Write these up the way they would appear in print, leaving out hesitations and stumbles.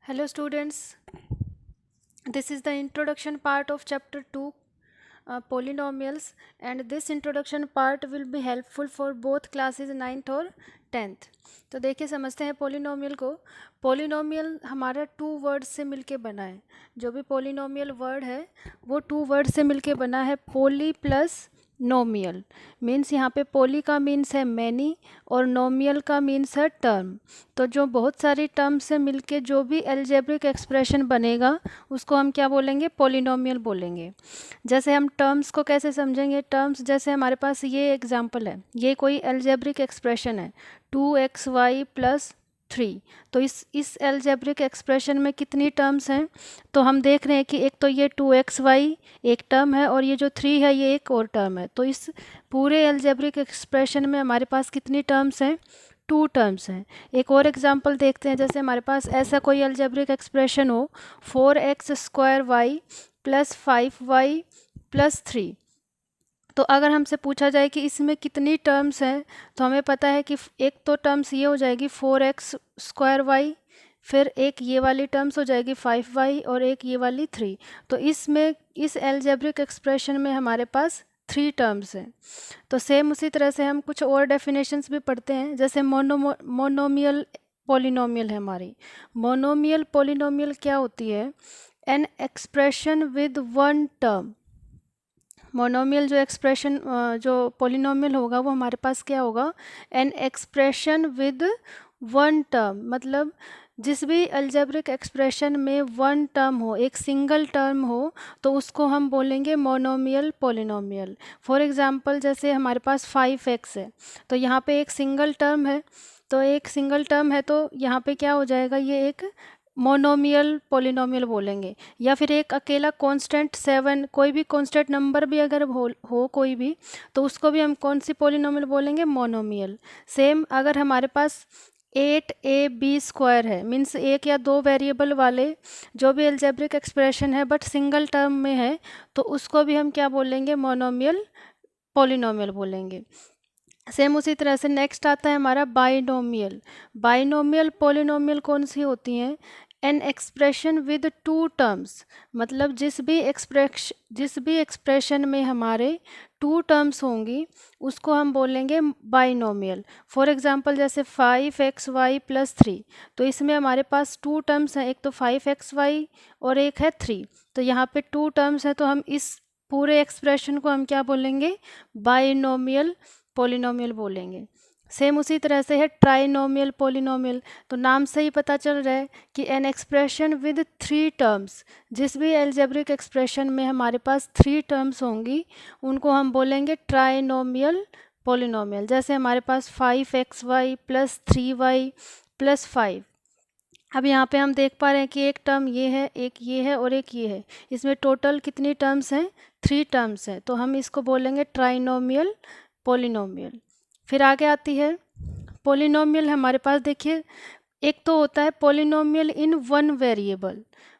Hello students, this is the introduction part of chapter 2 polynomials, and this introduction part will be helpful for both classes 9th और 10th। तो देखिए समझते हैं polynomial को। Polynomial हमारा to word से मिलके बना है। जो भी पोलिनोमियल वर्ड है वो टू वर्ड से मिलके बना है। पोली प्लस नोमियल मीन्स यहाँ पे पोली का मीन्स है मैनी और नोमियल का मीन्स है टर्म। तो जो बहुत सारी टर्म से मिलके जो भी एल्जेब्रिक एक्सप्रेशन बनेगा उसको हम क्या बोलेंगे? पोलिनोमियल बोलेंगे। जैसे हम टर्म्स को कैसे समझेंगे? टर्म्स जैसे हमारे पास ये एग्जांपल है, ये कोई एल्जेब्रिक एक्सप्रेशन है 2xy प्लस 3। तो इस एल्जेब्रिक एक्सप्रेशन में कितनी टर्म्स हैं? तो हम देख रहे हैं कि एक तो ये 2xy एक टर्म है और ये जो 3 है ये एक और टर्म है। तो इस पूरे एल्जेब्रिक एक्सप्रेशन में हमारे पास कितनी टर्म्स हैं? 2 टर्म्स हैं। एक और एग्जांपल देखते हैं। जैसे हमारे पास ऐसा कोई एल्जेब्रिक एक्सप्रेशन हो 4x² प्लस 5y प्लस 3। तो अगर हमसे पूछा जाए कि इसमें कितनी टर्म्स हैं, तो हमें पता है कि एक तो टर्म्स ये हो जाएगी 4x²y, फिर एक ये वाली टर्म्स हो जाएगी 5y और एक ये वाली 3। तो इसमें इस एल्जेब्रिक एक्सप्रेशन में हमारे पास 3 टर्म्स हैं। तो सेम उसी तरह से हम कुछ और डेफिनेशंस भी पढ़ते हैं। जैसे मोनोमियल पोलिनोमियल है हमारी। मोनोमियल पोलिनोमियल क्या होती है? An expression with one term. Monomial जो एक्सप्रेशन जो पोलिनोमियल होगा वो हमारे पास क्या होगा? An expression with one term, मतलब जिस भी अलजेब्रिक एक्सप्रेशन में वन टर्म हो, एक सिंगल टर्म हो, तो उसको हम बोलेंगे मोनोमियल पोलिनोमियल। फॉर एग्जांपल जैसे हमारे पास 5x है, तो यहाँ पे एक सिंगल टर्म है। तो एक सिंगल टर्म है तो यहाँ पे क्या हो जाएगा? ये एक मोनोमियल पोलिनोमियल बोलेंगे। या फिर एक अकेला कांस्टेंट 7, कोई भी कांस्टेंट नंबर भी अगर हो कोई भी, तो उसको भी हम कौन सी पोलिनोमियल बोलेंगे? मोनोमियल। सेम अगर हमारे पास 8ab² है, मीन्स एक या दो वेरिएबल वाले जो भी एल्जेब्रिक एक्सप्रेशन है बट सिंगल टर्म में है, तो उसको भी हम क्या बोलेंगे? मोनोमियल पोलिनोमियल बोलेंगे। सेम उसी तरह से नेक्स्ट आता है हमारा बाइनोमियल। बाइनोमियल पोलिनोमियल कौन सी होती हैं? An expression with two terms, मतलब जिस भी एक्सप्रेशन में हमारे टू टर्म्स होंगी उसको हम बोलेंगे बाइनोमियल। फॉर एग्जांपल जैसे 5xy प्लस 3, तो इसमें हमारे पास टू टर्म्स हैं, एक तो 5xy और एक है 3। तो यहाँ पे टू टर्म्स हैं, तो हम इस पूरे एक्सप्रेशन को हम क्या बोलेंगे? बाइनोमियल पोलिनोमियल बोलेंगे। सेम उसी तरह से है ट्राइनोमियल पोलिनोमियल। तो नाम से ही पता चल रहा है कि एन एक्सप्रेशन विद 3 टर्म्स, जिस भी एल्जेब्रिक एक्सप्रेशन में हमारे पास 3 टर्म्स होंगी उनको हम बोलेंगे ट्राइनोमियल पोलिनोमियल। जैसे हमारे पास 5xy प्लस 3y प्लस 5। अब यहाँ पे हम देख पा रहे हैं कि एक टर्म ये है, एक ये है और एक ये है। इसमें टोटल कितनी टर्म्स हैं? 3 टर्म्स हैं। तो हम इसको बोलेंगे ट्राइनोमियल पोलिनोमियल। फिर आगे आती है पोलिनोमियल। हमारे पास देखिए एक तो होता है पोलिनोमियल इन वन वेरिएबल,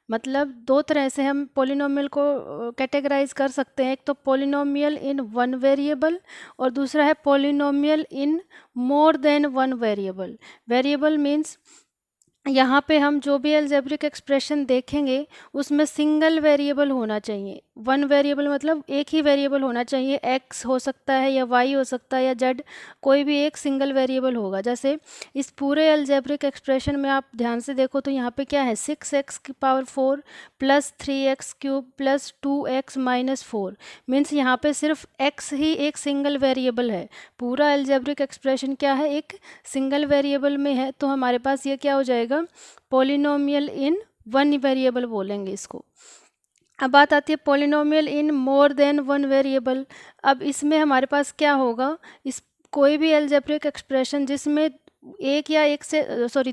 मतलब दो तरह से हम पोलिनोमियल को कैटेगराइज कर सकते हैं। एक तो पोलिनोमियल इन वन वेरिएबल और दूसरा है पोलिनोमियल इन more than one variable. Variable means यहाँ पे हम जो भी एल्जेब्रिक एक्सप्रेशन देखेंगे उसमें सिंगल वेरिएबल होना चाहिए। वन वेरिएबल मतलब एक ही वेरिएबल होना चाहिए। x हो सकता है या y हो सकता है या z, कोई भी एक सिंगल वेरिएबल होगा। जैसे इस पूरे एल्जेब्रिक एक्सप्रेशन में आप ध्यान से देखो तो यहाँ पे क्या है? 6x⁴ plus 3x³ plus 2x−4। Means यहाँ पे सिर्फ x ही एक सिंगल वेरिएबल है। पूरा एल्जेब्रिक एक्सप्रेशन क्या है? एक सिंगल वेरिएबल में है। तो हमारे पास ये क्या हो जाएगा? पोलिनोमियल इन वन वेरिएबल बोलेंगे इसको। अब बात आती है पोलिनोमियल इन मोर देन वन वेरिएबल। अब इसमें हमारे पास क्या होगा? इस कोई भी एल्जेब्रिक एक्सप्रेशन जिसमें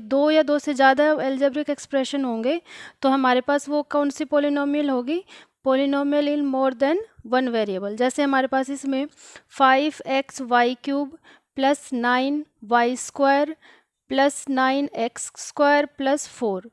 दो या दो से ज़्यादा एल्जेब्रिक एक्सप्रेशन होंगे, तो हमारे पास वो कौन सी पोलिनोमियल होगी? पोलिनोमियल इन मोर देन वन वेरिएबल। जैसे हमारे पास इसमें 5xy³ plus 9y² plus 9x² plus 4।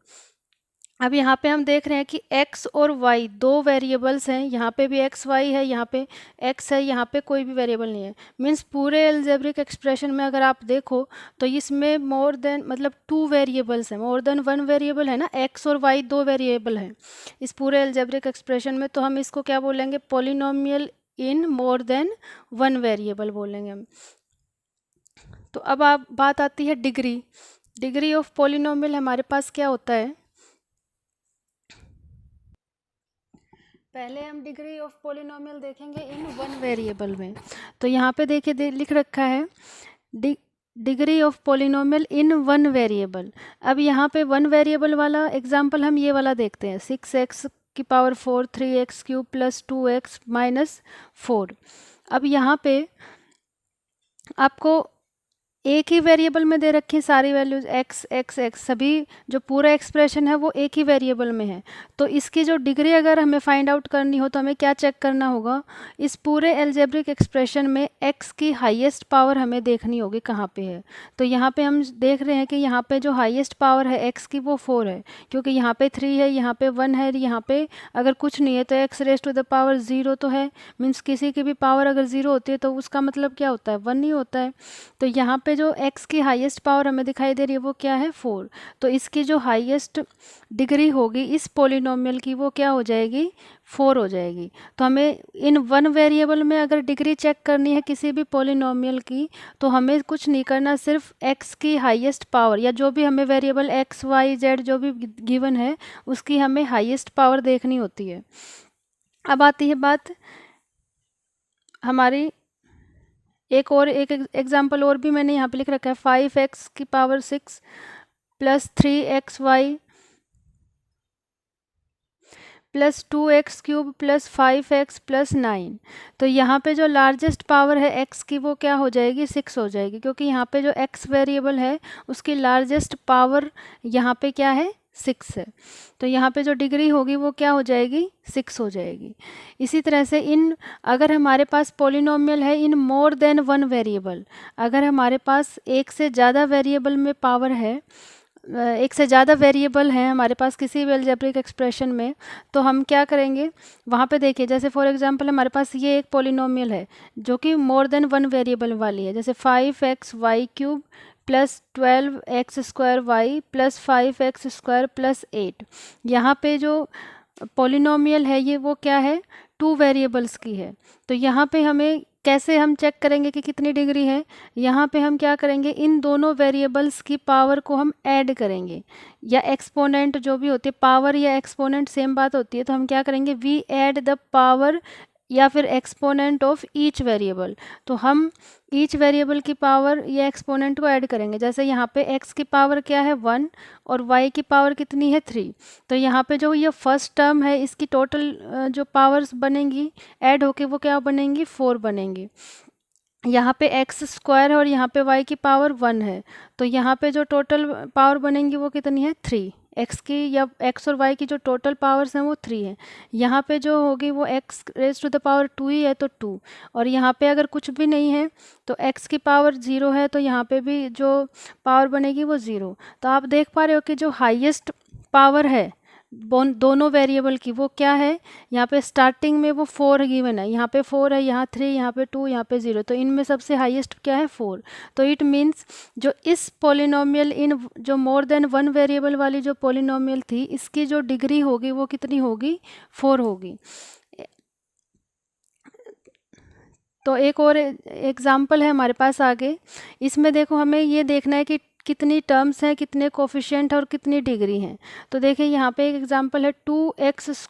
अब यहाँ पे हम देख रहे हैं कि x और y दो वेरिएबल्स हैं, यहाँ पे भी x y है, यहाँ पे x है, यहाँ पे कोई भी वेरिएबल नहीं है। मीन्स पूरे एल्जेब्रिक एक्सप्रेशन में अगर आप देखो तो इसमें मोर देन मतलब टू वेरिएबल्स हैं, मोर देन वन वेरिएबल है ना, x और y दो वेरिएबल हैं इस पूरे एल्जेब्रिक एक्सप्रेशन में। तो हम इसको क्या बोलेंगे, पोलिनोमियल इन मोर देन वन वेरिएबल बोलेंगे हम। तो अब आप बात आती है डिग्री। डिग्री ऑफ पोलिनोमियल हमारे पास क्या होता है, पहले हम डिग्री ऑफ पोलिनोमियल देखेंगे इन वन वेरिएबल में। तो यहाँ पे देखिए लिख रखा है degree of polynomial in one variable. अब यहाँ पे वन वेरिएबल वाला एग्जांपल हम ये वाला देखते हैं, 6x की power 4 3x cube plus 2x minus 4। अब यहाँ पे आपको एक ही वेरिएबल में दे रखी है सारी वैल्यूज x x x, सभी जो पूरा एक्सप्रेशन है वो एक ही वेरिएबल में है। तो इसकी जो डिग्री अगर हमें फाइंड आउट करनी हो तो हमें क्या चेक करना होगा, इस पूरे एल्जेब्रिक एक्सप्रेशन में x की हाईएस्ट पावर हमें देखनी होगी कहाँ पे है। तो यहाँ पे हम देख रहे हैं कि यहाँ पे जो हाईएस्ट पावर है x की वो 4 है, क्योंकि यहाँ पे 3 है, यहाँ पे 1 है, यहाँ पे अगर कुछ नहीं है तो x raise to the power 0 तो है। मीन्स किसी की भी पावर अगर 0 होती है तो उसका मतलब क्या होता है, 1 ही होता है। तो यहाँ पे जो x की हाईएस्ट पावर हमें दिखाई दे रही है वो क्या है, 4। तो इसकी जो हाईएस्ट डिग्री होगी इस पोलिनोमियल की वो क्या हो जाएगी, 4 हो जाएगी। तो हमें इन वन वेरिएबल में अगर डिग्री चेक करनी है किसी भी पोलिनोमियल की तो हमें कुछ नहीं करना, सिर्फ x की हाईएस्ट पावर या जो भी हमें वेरिएबल x y z जो भी गिवन है उसकी हमें हाईएस्ट पावर देखनी होती है। अब आती है बात हमारी एक एग्जाम्पल और भी मैंने यहाँ पे लिख रखा है, 5x की power 6 plus 3xy plus 2x cube plus 5x plus 9। तो यहाँ पे जो लार्जेस्ट पावर है x की वो क्या हो जाएगी, 6 हो जाएगी, क्योंकि यहाँ पे जो x वेरिएबल है उसकी लार्जेस्ट पावर यहाँ पे क्या है, 6 है। तो यहाँ पे जो डिग्री होगी वो क्या हो जाएगी, 6 हो जाएगी। इसी तरह से इन अगर हमारे पास पोलिनोमियल है इन मोर देन वन वेरिएबल, अगर हमारे पास एक से ज़्यादा वेरिएबल में पावर है, एक से ज़्यादा वेरिएबल हैं हमारे पास किसी भी अलजेब्रिक एक्सप्रेशन में, तो हम क्या करेंगे, वहाँ पे देखिए जैसे फॉर एग्जांपल हमारे पास ये एक पोलिनोमियल है जो कि मोर देन वन वेरिएबल वाली है, जैसे 5xy cube plus 12x² y plus 5x² plus 8। यहाँ पे जो पोलिनोमियल है ये वो क्या है, टू वेरिएबल्स की है। तो यहाँ पे हमें कैसे हम चेक करेंगे कि कितनी डिग्री है, यहाँ पे हम क्या करेंगे, इन दोनों वेरिएबल्स की पावर को हम ऐड करेंगे, या एक्सपोनेंट जो भी होती है, पावर या एक्सपोनेंट सेम बात होती है, तो हम क्या करेंगे, वी ऐड द पावर या फिर एक्सपोनेंट ऑफ ईच वेरिएबल। तो हम ईच वेरिएबल की पावर या एक्सपोनेंट को ऐड करेंगे। जैसे यहाँ पे x की पावर क्या है 1 और y की पावर कितनी है 3। तो यहाँ पे जो ये फर्स्ट टर्म है इसकी टोटल जो पावर्स बनेंगी ऐड होके वो क्या बनेंगी, 4 बनेंगी। यहाँ पे x² है और यहाँ पे y की पावर 1 है, तो यहाँ पे जो टोटल पावर बनेंगी वो कितनी है, 3। x की या x और y की जो टोटल पावर्स हैं वो 3 है। यहाँ पे जो होगी वो x raise to the power 2 ही है तो 2, और यहाँ पे अगर कुछ भी नहीं है तो x की पावर 0 है, तो यहाँ पे भी जो पावर बनेगी वो 0। तो आप देख पा रहे हो कि जो हाईएस्ट पावर है दोनों वेरिएबल की वो क्या है, यहाँ पे स्टार्टिंग में वो 4 गिवन है, यहाँ पे 4 है, यहाँ 3, यहाँ पे 2, यहाँ पे 0, तो इनमें सबसे हाईएस्ट क्या है 4। तो इट मीन्स जो इस पोलिनोमियल इन जो मोर देन वन वेरिएबल वाली जो पोलिनोमियल थी इसकी जो डिग्री होगी वो कितनी होगी, 4 होगी। तो एक और एग्जाम्पल है हमारे पास आगे, इसमें देखो हमें ये देखना है कि कितनी टर्म्स हैं, कितने कोफिशिएंट और कितनी डिग्री हैं। तो देखिए यहाँ पे एक एग्जांपल है 2x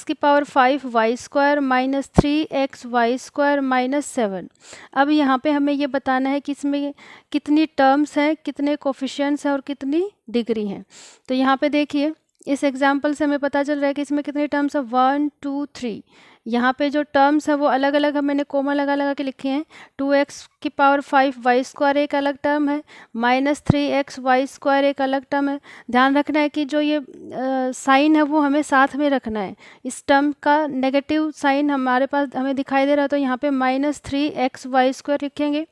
की power 5y² minus 3xy² minus 7। अब यहाँ पे हमें ये बताना है कि इसमें कितनी टर्म्स हैं, कितने कोफिशिएंट्स हैं और कितनी डिग्री हैं। तो यहाँ पे देखिए इस एग्जाम्पल से हमें पता चल रहा है कि इसमें कितनी टर्म्स है, 1 2 3। यहाँ पे जो टर्म्स है वो अलग अलग है, मैंने कोमा लगा लगा के लिखे हैं। 2x की पावर 5y² एक अलग टर्म है, माइनस 3xy² एक अलग टर्म है। ध्यान रखना है कि जो ये साइन है वो हमें साथ में रखना है, इस टर्म का नेगेटिव साइन हमारे पास हमें दिखाई दे रहा है तो यहाँ पे -3xy² लिखेंगे।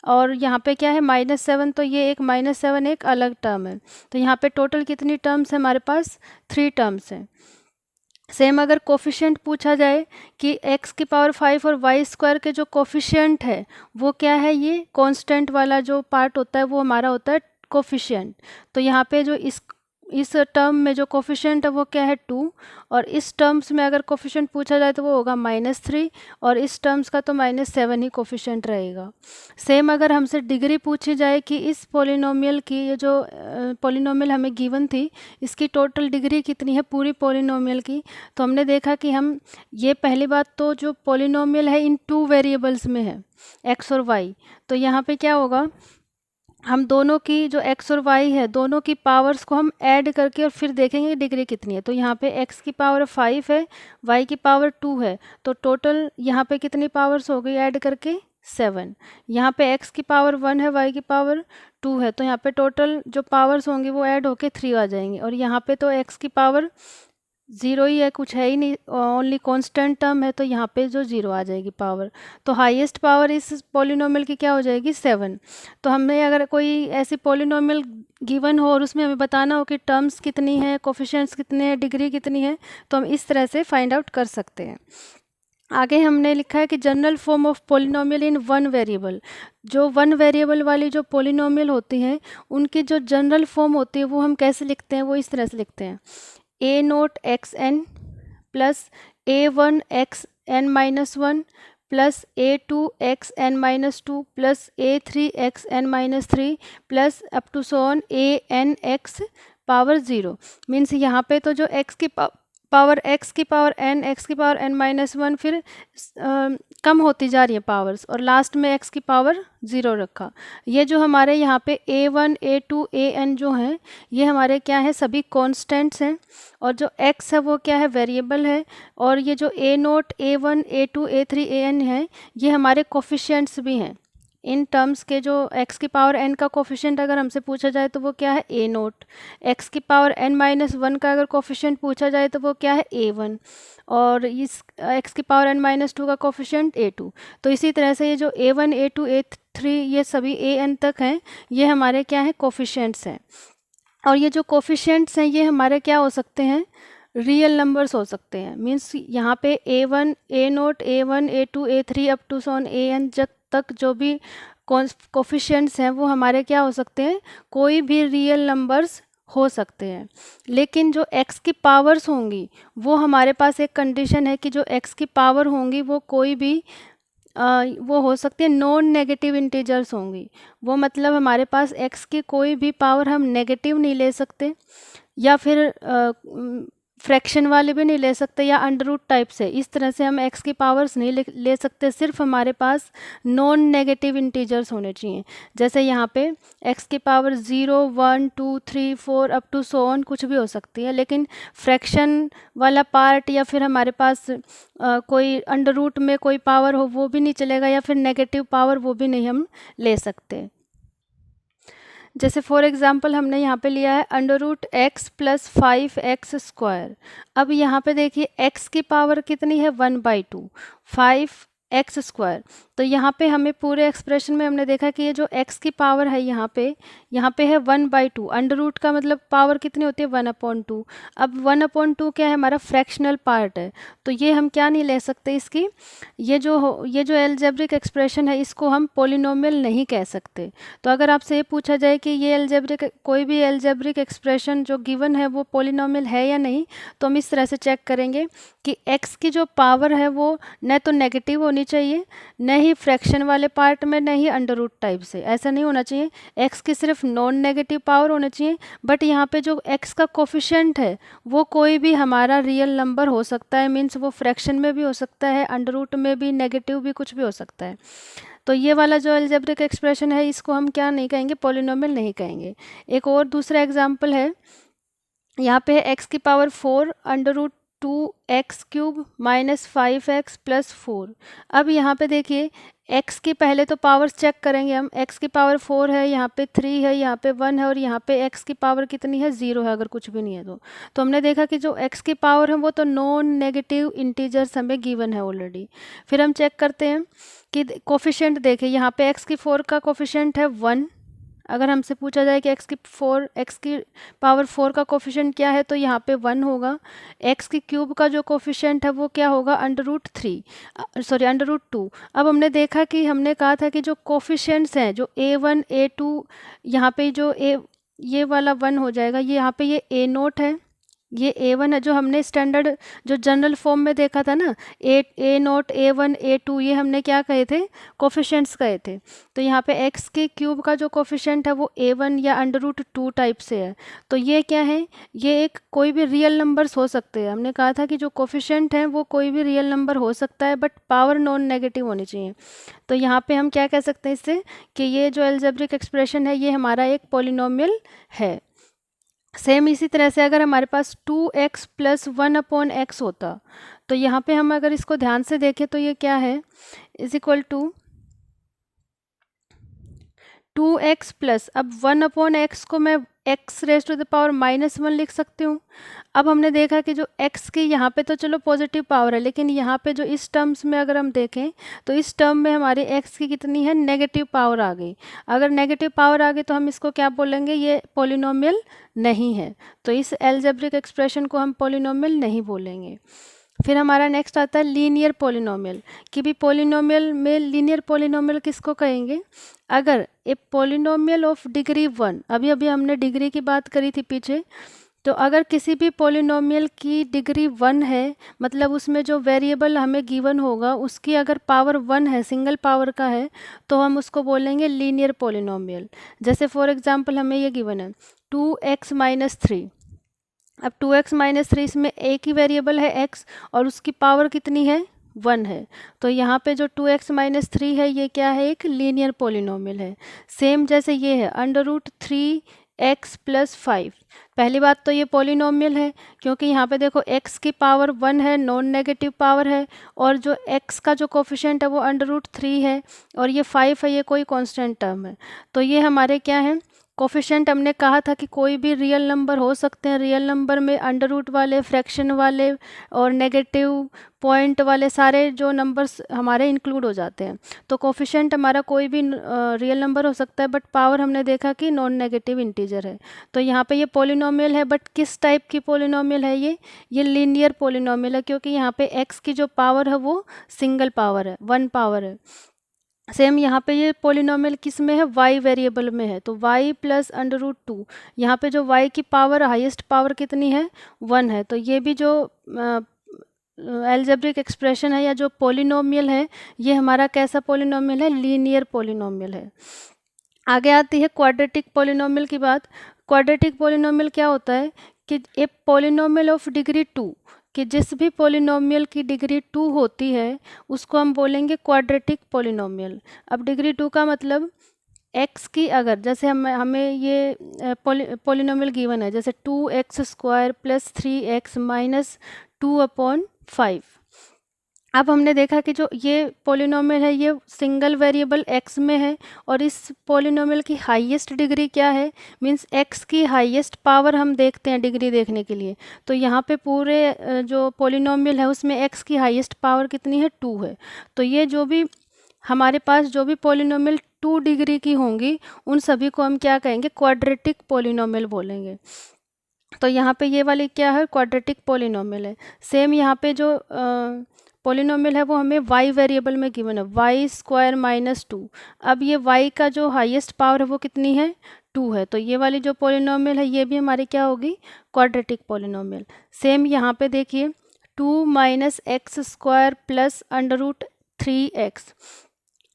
और यहाँ पे क्या है -7, तो ये एक -7 एक अलग टर्म है। तो यहाँ पे टोटल कितनी टर्म्स है हमारे पास? 3 टर्म्स हैं। सेम अगर कोफिशिएंट पूछा जाए कि x⁵ और y² के जो कोफिशिएंट है वो क्या है, ये कांस्टेंट वाला जो पार्ट होता है वो हमारा होता है कोफिशिएंट। तो यहाँ पे जो इस टर्म में जो कोफिशिएंट है वो क्या है 2, और इस टर्म्स में अगर कोफिशिएंट पूछा जाए तो वो होगा -3, और इस टर्म्स का तो -7 ही कोफिशिएंट रहेगा। सेम अगर हमसे डिग्री पूछी जाए कि इस पॉलिनोमियल की, ये जो पॉलिनोमियल हमें गिवन थी, इसकी टोटल डिग्री कितनी है पूरी पॉलिनोमियल की, तो हमने देखा कि हम ये पहली बात तो जो पॉलिनोमियल है इन 2 वेरिएबल्स में है, x और y, तो यहाँ पे क्या होगा, हम दोनों की जो x और y है दोनों की पावर्स को हम ऐड करके और फिर देखेंगे डिग्री कितनी है। तो यहाँ पे x⁵ है, y⁵ है, तो टोटल यहाँ पे कितनी पावर्स हो गई ऐड करके 7। यहाँ पे x⁵1 है, y⁵2 है, तो यहाँ पे टोटल जो पावर्स होंगी वो ऐड होके 3 आ जाएंगी। और यहाँ पे तो x⁵0 ही है, कुछ है ही नहीं, ओनली कांस्टेंट टर्म है, तो यहाँ पे जो 0 आ जाएगी पावर। तो हाईएस्ट पावर इस पॉलिनोमियल की क्या हो जाएगी? 7। तो हमें अगर कोई ऐसी पॉलिनोमियल गिवन हो और उसमें हमें बताना हो कि टर्म्स कितनी है, कोफिशिएंट्स कितने हैं, डिग्री कितनी है, तो हम इस तरह से फाइंड आउट कर सकते हैं। आगे हमने लिखा है कि general form of polynomial in 1 variable. जो 1 वेरिएबल वाली जो पॉलिनोमियल होती हैं उनकी जो जनरल फॉर्म होती है वो हम कैसे लिखते हैं? वो इस तरह से लिखते हैं, a0xn plus a1xn-1 plus a2xn-2 plus a3xn-3 plus up to so on an(x⁴0). Means यहाँ पे तो जो x⁴n, x⁴n-1 फिर कम होती जा रही है पावर्स, और लास्ट में x⁴0 रखा। ये जो हमारे यहाँ पे a1, a2, an जो हैं ये हमारे क्या है, सभी कॉन्स्टेंट्स हैं, और जो x है वो क्या है, वेरिएबल है, और ये जो a0, a1, a2, a3, an है ये हमारे कोफिशिएंट्स भी हैं। इन टर्म्स के जो x⁴n का कोफिशिएंट अगर हमसे पूछा जाए तो वो क्या है, a0। x⁴n-1 का अगर कोफिशिएंट पूछा जाए तो वो क्या है, a1, और इस x⁴n-2 का कोफिशिएंट a2। तो इसी तरह से ये जो a1, a2, a3 ये सभी an तक हैं, ये हमारे क्या है, कोफिशिएंट्स हैं। और ये जो कोफिशिएंट्स हैं ये हमारे क्या हो सकते हैं, रियल नंबर्स हो सकते हैं। मीन्स यहाँ पे a1, a0, a1, a2, a3 up to sworn an जब तक जो भी कोफिशिएंट्स हैं वो हमारे क्या हो सकते हैं, कोई भी रियल नंबर्स हो सकते हैं। लेकिन जो x की पावर्स होंगी वो हमारे पास एक कंडीशन है कि जो x की पावर होंगी वो कोई भी वो हो सकती है नॉन नेगेटिव इंटीजर्स होंगी। वो मतलब हमारे पास x की कोई भी पावर हम नेगेटिव नहीं ले सकते, या फिर फ्रैक्शन वाले भी नहीं ले सकते, या अंडर रूट टाइप से। इस तरह से हम x की पावर्स नहीं ले सकते, सिर्फ हमारे पास नॉन नेगेटिव इंटीजर्स होने चाहिए। जैसे यहाँ पे x⁴0, 1, 2, 3, 4 up to so on कुछ भी हो सकती है, लेकिन फ्रैक्शन वाला पार्ट या फिर हमारे पास कोई अंडर रूट में कोई पावर हो वो भी नहीं चलेगा, या फिर नेगेटिव पावर वो भी नहीं हम ले सकते। जैसे फॉर एग्जांपल हमने यहाँ पे लिया है √x + 5x²। अब यहाँ पे देखिए x की पावर कितनी है, 1/2, 5x²। तो यहाँ पे हमें पूरे एक्सप्रेशन में हमने देखा कि ये जो x की पावर है यहाँ पे है 1/2। अंडर रूट का मतलब पावर कितनी होती है, 1/2। अब 1/2 क्या है, हमारा फ्रैक्शनल पार्ट है, तो ये हम क्या नहीं ले सकते इसकी, ये जो एल्जेब्रिक एक्सप्रेशन है इसको हम पॉलिनोमियल नहीं कह सकते। तो अगर आपसे ये पूछा जाए कि ये कोई भी एल्जेब्रिक एक्सप्रेशन जो गिवन है वो पॉलिनोमियल है या नहीं, तो हम इस तरह से चेक करेंगे कि x की जो पावर है वो न तो नेगेटिव होनी चाहिए, न ही फ्रैक्शन वाले पार्ट में, न ही अंडर रूट टाइप से, ऐसा नहीं होना चाहिए। x की सिर्फ नॉन नेगेटिव पावर होना चाहिए, बट यहाँ पे जो x का कोफिशिएंट है वो कोई भी हमारा रियल नंबर हो सकता है। मीन्स वो फ्रैक्शन में भी हो सकता है, अंडर रूट में भी, नेगेटिव भी, कुछ भी हो सकता है। तो ये वाला जो अलजेब्रिक एक्सप्रेशन है इसको हम क्या नहीं कहेंगे, पॉलिनोमियल नहीं कहेंगे। एक और दूसरा एग्जाम्पल है, यहाँ पे x⁴ under root 2x³ minus 5x plus 4। अब यहाँ पे देखिए x की पहले तो पावर्स चेक करेंगे हम। x की पावर 4 है, यहाँ पे 3 है, यहाँ पे 1 है और यहाँ पे x की पावर कितनी है, 0 है अगर कुछ भी नहीं है तो हमने देखा कि जो x की पावर है वो तो नॉन नेगेटिव इंटीजर्स हमें गिवन है ऑलरेडी। फिर हम चेक करते हैं कि कोफिशिएंट देखें, यहाँ पे x की 4 का कोफिशिएंट है 1। अगर हमसे पूछा जाए कि x की पावर 4 का कोफिशिएंट क्या है तो यहाँ पे 1 होगा। x की क्यूब का जो कोफिशिएंट है वो क्या होगा, √2। अब हमने देखा कि हमने कहा था कि जो कोफिशिएंट्स हैं जो a1 a2, यहाँ पे जो ये वाला 1 हो जाएगा, ये यहाँ पे ये a0 है, ये a1 है जो हमने स्टैंडर्ड जो जनरल फॉर्म में देखा था ना, a0 a1 a2, ये हमने क्या कहे थे, कोफिशिएंट्स कहे थे। तो यहाँ पे x के क्यूब का जो कोफिशिएंट है वो a1 या √2 टाइप से है। तो ये क्या है, ये एक कोई भी रियल नंबर्स हो सकते हैं। हमने कहा था कि जो कोफिशिएंट हैं वो कोई भी रियल नंबर हो सकता है बट पावर नॉन नेगेटिव होनी चाहिए। तो यहाँ पे हम क्या कह सकते हैं इससे कि ये जो एल्जेब्रिक एक्सप्रेशन है ये हमारा एक पॉलिनोमियल है। सेम इसी तरह से अगर हमारे पास 2x प्लस 1/x होता तो यहाँ पे हम अगर इसको ध्यान से देखें तो ये क्या है, is equal to 2x plus, अब 1/x को मैं x⁻⁻1 लिख सकती हूँ। अब हमने देखा कि जो x की यहाँ पे तो चलो पॉजिटिव पावर है, लेकिन यहाँ पे जो इस टर्म्स में अगर हम देखें तो इस टर्म में हमारे x की कितनी है, नेगेटिव पावर आ गई। अगर नेगेटिव पावर आ गई तो हम इसको क्या बोलेंगे, ये पॉलिनोमियल नहीं है। तो इस एल्जेब्रिक एक्सप्रेशन को हम पॉलिनोमियल नहीं बोलेंगे। फिर हमारा नेक्स्ट आता है लीनियर पॉलिनोमियल, कि भी पॉलिनोमियल में लीनियर पॉलिनोमियल किसको कहेंगे, अगर ए पॉलिनोमियल ऑफ डिग्री 1, अभी अभी हमने डिग्री की बात करी थी पीछे, तो अगर किसी भी पॉलिनोमियल की डिग्री 1 है, मतलब उसमें जो वेरिएबल हमें गिवन होगा उसकी अगर पावर 1 है, सिंगल पावर का है, तो हम उसको बोलेंगे लीनियर पॉलिनोमियल। जैसे फॉर एग्जांपल हमें ये गिवन है 2x-3। अब 2x-3 इसमें एक ही वेरिएबल है x और उसकी पावर कितनी है, 1 है। तो यहाँ पे जो 2x-3 है ये क्या है, एक लीनियर पॉलिनोमियल है। सेम जैसे ये है √3x प्लस 5। पहली बात तो ये पॉलिनोमियल है क्योंकि यहाँ पे देखो x की पावर 1 है, नॉन नेगेटिव पावर है, और जो x का जो कोफिशिएंट है वो √3 है और ये 5 है, ये कोई कांस्टेंट टर्म है। तो ये हमारे क्या है, कोफिशिएंट। हमने कहा था कि कोई भी रियल नंबर हो सकते हैं, रियल नंबर में अंडर रूट वाले, फ्रैक्शन वाले और नेगेटिव पॉइंट वाले सारे जो नंबर्स हमारे इंक्लूड हो जाते हैं। तो कोफिशिएंट हमारा कोई भी रियल नंबर हो सकता है बट पावर हमने देखा कि नॉन नेगेटिव इंटीजर है। तो यहाँ पे ये पॉलिनोमियल है बट किस टाइप की पॉलिनोमियल है, ये लीनियर पॉलिनोमियल है क्योंकि यहाँ पे x की जो पावर है वो सिंगल पावर है, 1 पावर है। सेम यहाँ पे ये पॉलिनोमियल किस में है, y वेरिएबल में है, तो y प्लस √2, यहाँ पे जो y की पावर हाईएस्ट पावर कितनी है, 1 है। तो ये भी जो एल्जेब्रिक एक्सप्रेशन है या जो पॉलिनोमियल है ये हमारा कैसा पॉलिनोमियल है, लीनियर पॉलिनोमियल है। आगे आती है क्वाड्रेटिक पॉलिनोमियल की बात। क्वाड्रेटिक पॉलिनोमियल क्या होता है कि ए पॉलिनोमियल ऑफ डिग्री 2, कि जिस भी पॉलिनोमियल की डिग्री 2 होती है उसको हम बोलेंगे क्वाड्रेटिक पॉलिनोमियल। अब डिग्री 2 का मतलब x की, अगर जैसे हमें ये पॉलिनोमियल गिवन है जैसे 2x² प्लस 3x माइनस 2/5। अब हमने देखा कि जो ये पॉलिनोमियल है ये सिंगल वेरिएबल x में है और इस पॉलिनोमियल की हाईएस्ट डिग्री क्या है, मींस x की हाईएस्ट पावर हम देखते हैं डिग्री देखने के लिए। तो यहाँ पे पूरे जो पॉलिनोमियल है उसमें x की हाईएस्ट पावर कितनी है, 2 है। तो ये जो भी हमारे पास जो भी पॉलिनोमियल 2 डिग्री की होंगी उन सभी को हम क्या कहेंगे, क्वाड्रेटिक पॉलिनोमियल बोलेंगे। तो यहाँ पे ये वाली क्या है, क्वाड्रेटिक पॉलिनोमियल है। सेम यहाँ पे जो पॉलिनोमियल है वो हमें y वेरिएबल में गिवन है, y² - 2। अब ये y का जो हाईएस्ट पावर है वो कितनी है, 2 है। तो ये वाली जो पॉलिनोमियल है ये भी हमारी क्या होगी, क्वाड्रेटिक पॉलिनोमियल। सेम यहाँ पे देखिए 2 - x² प्लस √3x।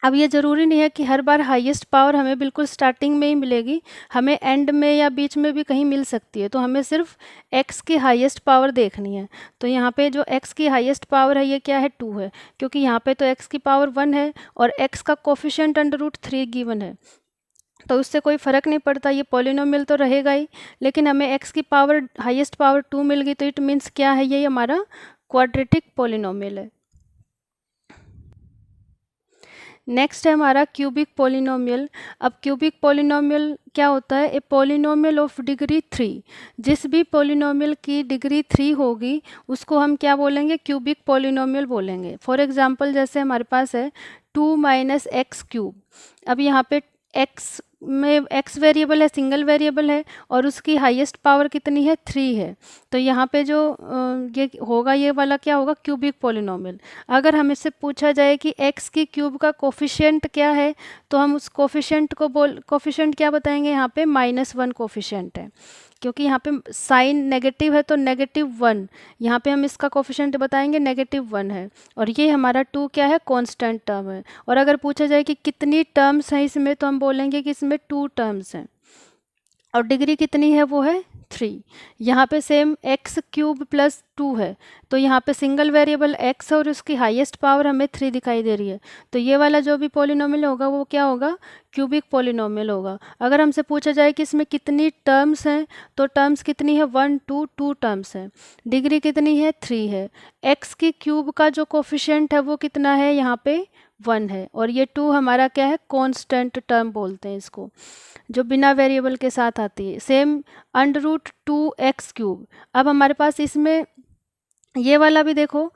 अब ये ज़रूरी नहीं है कि हर बार हाईएस्ट पावर हमें बिल्कुल स्टार्टिंग में ही मिलेगी, हमें एंड में या बीच में भी कहीं मिल सकती है। तो हमें सिर्फ x की हाईएस्ट पावर देखनी है। तो यहाँ पे जो x की हाईएस्ट पावर है ये क्या है, 2 है, क्योंकि यहाँ पे तो x की पावर 1 है और x का कोफिशिएंट √3 गिवन है। तो उससे कोई फ़र्क नहीं पड़ता, ये पॉलिनोमियल तो रहेगा ही, लेकिन हमें x की पावर हाईएस्ट पावर 2 मिल गई, तो इट मीन्स क्या है, ये हमारा क्वाड्रेटिक पॉलिनोमियल है। नेक्स्ट है हमारा क्यूबिक पॉलिनोमियल। अब क्यूबिक पॉलिनोमियल क्या होता है, ए पॉलिनोमियल ऑफ डिग्री 3। जिस भी पॉलिनोमियल की डिग्री 3 होगी उसको हम क्या बोलेंगे, क्यूबिक पॉलिनोमियल बोलेंगे। फॉर एग्जांपल जैसे हमारे पास है 2 माइनस एक्स क्यूब। अब यहाँ पे x में x वेरिएबल है, सिंगल वेरिएबल है, और उसकी हाईएस्ट पावर कितनी है, 3 है। तो यहाँ पे जो ये होगा, ये वाला क्या होगा, क्यूबिक पॉलिनोमियल। अगर हमें से पूछा जाए कि x की क्यूब का कोफिशिएंट क्या है, तो हम उस कोफिशिएंट को कोफिशिएंट क्या बताएंगे, यहाँ पे -1 कोफिशिएंट है, क्योंकि यहाँ पे साइन नेगेटिव है तो -1, यहाँ पे हम इसका कोफिशिएंट बताएंगे -1 है, और ये हमारा 2 क्या है, कांस्टेंट टर्म है। और अगर पूछा जाए कि कितनी टर्म्स हैं इसमें, तो हम बोलेंगे कि इसमें 2 टर्म्स हैं, और डिग्री कितनी है, वो है 3। यहाँ पे सेम एक्स क्यूब प्लस 2 है, तो यहाँ पे सिंगल वेरिएबल x है और उसकी हाईएस्ट पावर हमें 3 दिखाई दे रही है, तो ये वाला जो भी पॉलिनोमियल होगा वो क्या होगा, क्यूबिक पॉलिनोमियल होगा। अगर हमसे पूछा जाए कि इसमें कितनी टर्म्स हैं, तो टर्म्स कितनी है, 1 2 टर्म्स हैं, डिग्री कितनी है, 3 है। x की क्यूब का जो कोफिशिएंट है वो कितना है, यहाँ पे 1 है, और ये 2 हमारा क्या है, कांस्टेंट टर्म बोलते हैं इसको, जो बिना वेरिएबल के साथ आती है। Same √2x³। अब हमारे पास इसमें ये वाला भी देखो,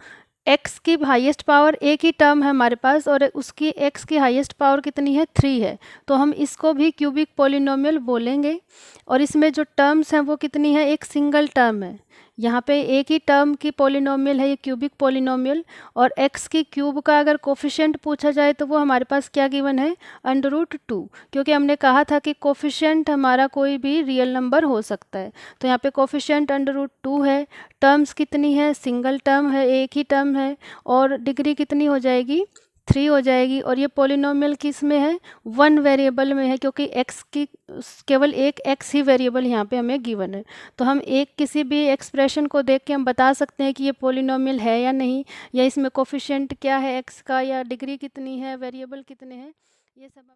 x की हाईएस्ट पावर एक ही टर्म है हमारे पास, और उसकी x की हाईएस्ट पावर कितनी है, 3 है, तो हम इसको भी क्यूबिक पॉलिनोमियल बोलेंगे। और इसमें जो टर्म्स हैं वो कितनी है, एक सिंगल टर्म है, यहाँ पे एक ही टर्म की पॉलिनोमियल है ये क्यूबिक पॉलिनोमियल। और x की क्यूब का अगर कोफिशिएंट पूछा जाए तो वो हमारे पास क्या गिवन है, √2, क्योंकि हमने कहा था कि कोफिशिएंट हमारा कोई भी रियल नंबर हो सकता है, तो यहाँ पे कोफिशिएंट √2 है। टर्म्स कितनी है, सिंगल टर्म है, एक ही टर्म है, और डिग्री कितनी हो जाएगी, 3 हो जाएगी। और ये पॉलिनोमियल किस में है, 1 वेरिएबल में है, क्योंकि x की केवल एक x ही वेरिएबल यहाँ पे हमें गिवन है। तो हम एक किसी भी एक्सप्रेशन को देख के हम बता सकते हैं कि ये पॉलिनोमियल है या नहीं, या इसमें कोफिशिएंट क्या है x का, या डिग्री कितनी है, वेरिएबल कितने हैं, ये सब हमें